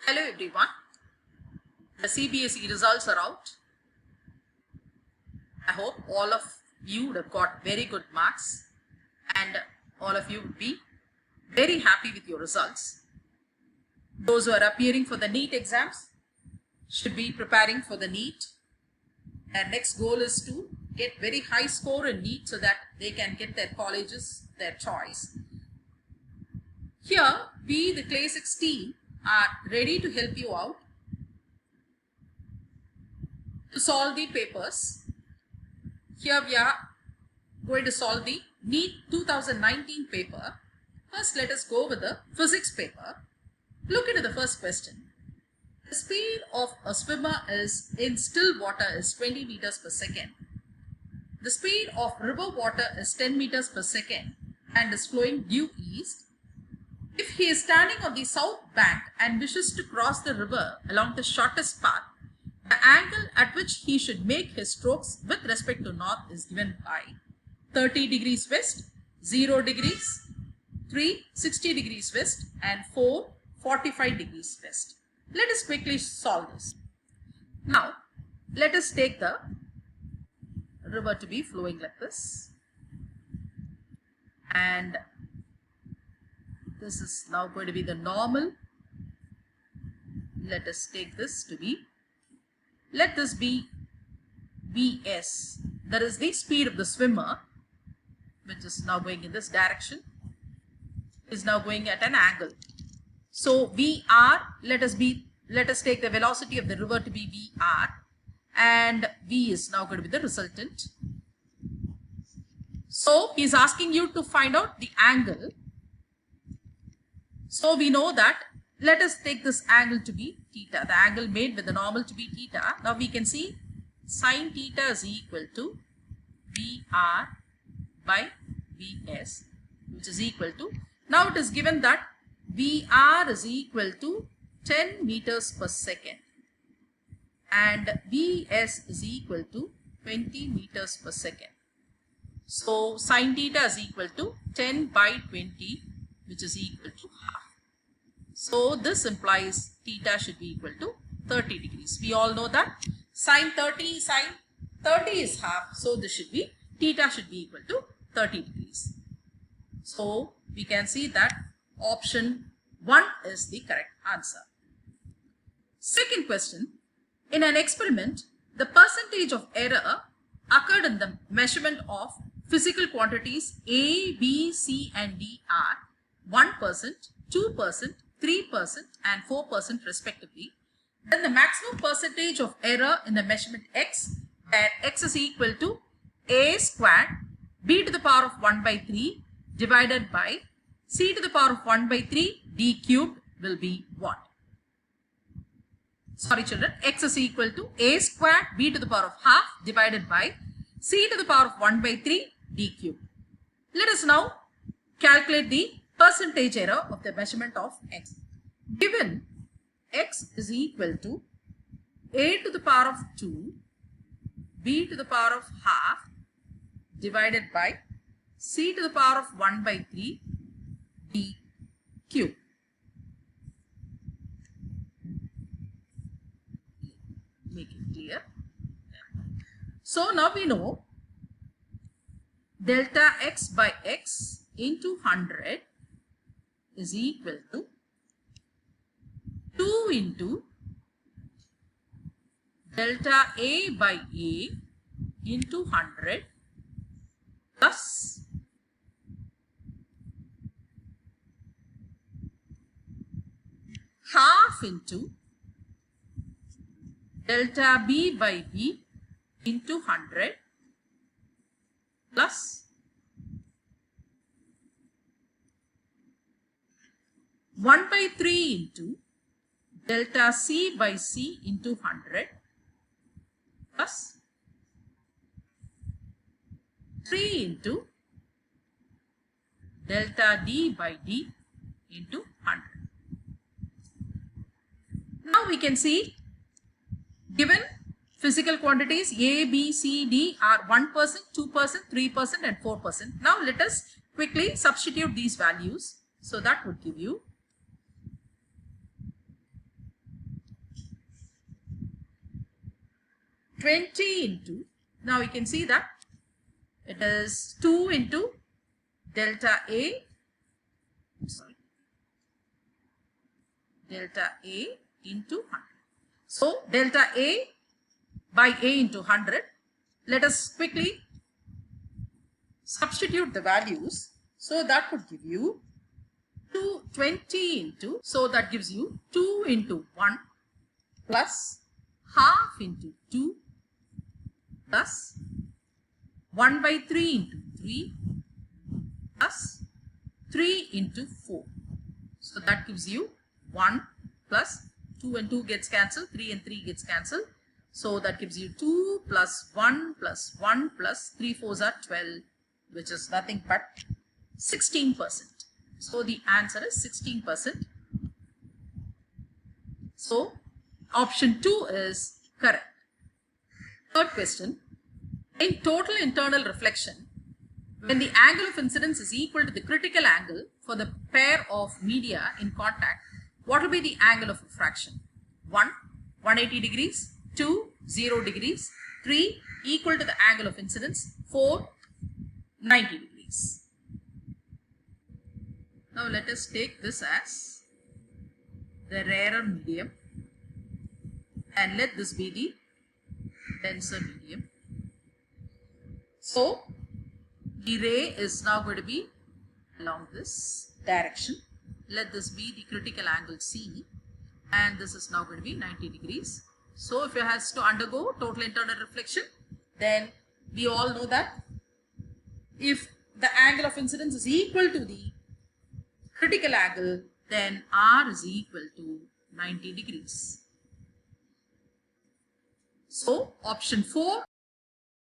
Hello everyone, the CBSE results are out. I hope all of you would have got very good marks and all of you would be very happy with your results. Those who are appearing for the NEET exams should be preparing for the NEET. Their next goal is to get very high score in NEET so that they can get their colleges, their choice. Here, we, the Clay 16, are ready to help you out to solve the papers. Here we are going to solve the NEET 2019 paper. First, let us go with the physics paper. Look into the first question. The speed of a swimmer is in still water is 20 meters per second. The speed of river water is 10 meters per second and is flowing due east. If he is standing on the south bank and wishes to cross the river along the shortest path, the angle at which he should make his strokes with respect to north is given by 30 degrees west, 0 degrees, 3 60 degrees west and 4 45 degrees west. Let us quickly solve this. Now, let us take the river to be flowing like this. And this is now going to be the normal. Let us take this to be, let this be Vs. That is the speed of the swimmer, which is now going in this direction, is now going at an angle. So Vr, let us take the velocity of the river to be Vr, and V is now going to be the resultant. So he is asking you to find out the angle. So we know that, let us take this angle to be theta, the angle made with the normal to be theta. Now we can see sine theta is equal to Vr by Vs, which is equal to, now it is given that Vr is equal to 10 meters per second and Vs is equal to 20 meters per second. So sine theta is equal to 10 by 20, which is equal to half. So this implies theta should be equal to 30 degrees. We all know that sine 30 is half. So this should be, theta should be equal to 30 degrees. So we can see that option 1 is the correct answer. Second question. In an experiment, the percentage of error occurred in the measurement of physical quantities A, B, C and D are 1%, 2%, 3% and 4% respectively. Then the maximum percentage of error in the measurement x, where x is equal to a squared b to the power of 1 by 3 divided by c to the power of 1 by 3 d cubed will be what? Sorry children, x is equal to a squared b to the power of half divided by c to the power of 1 by 3 d cubed. Let us now calculate the percentage error of the measurement of x. Given x is equal to a to the power of 2 b to the power of half divided by c to the power of 1 by 3 d cube. Make it clear. So now we know delta x by x into 100 is equal to 2 into delta a by a into 100 plus half into delta b by b into 100 plus 1 by 3 into delta c by c into 100 plus 3 into delta d by d into 100. Now we can see, given physical quantities A, B, C, D are 1%, 2%, 3% and 4%. Now let us quickly substitute these values. So that would give you 20 into, now you can see that it is 2 into delta A, sorry, delta A into 100. So delta A by A into 100. Let us quickly substitute the values. So that would give you 220 into, so that gives you 2 into 1 plus half into 2 plus 1 by 3 into 3 plus 3 into 4. So that gives you 1 plus 2 and 2 gets cancelled, 3 and 3 gets cancelled. So that gives you 2 plus 1 plus 1 plus 3 4s are 12, which is nothing but 16%. So the answer is 16%. So option 2 is correct. Third question. In total internal reflection, when the angle of incidence is equal to the critical angle for the pair of media in contact, what will be the angle of refraction? 1, 180 degrees, 2, 0 degrees, 3, equal to the angle of incidence, 4, 90 degrees. Now let us take this as the rarer medium and let this be the denser medium. So the ray is now going to be along this direction. Let this be the critical angle C, and this is now going to be 90 degrees. So if it has to undergo total internal reflection, then we all know that if the angle of incidence is equal to the critical angle, then R is equal to 90 degrees. So option 4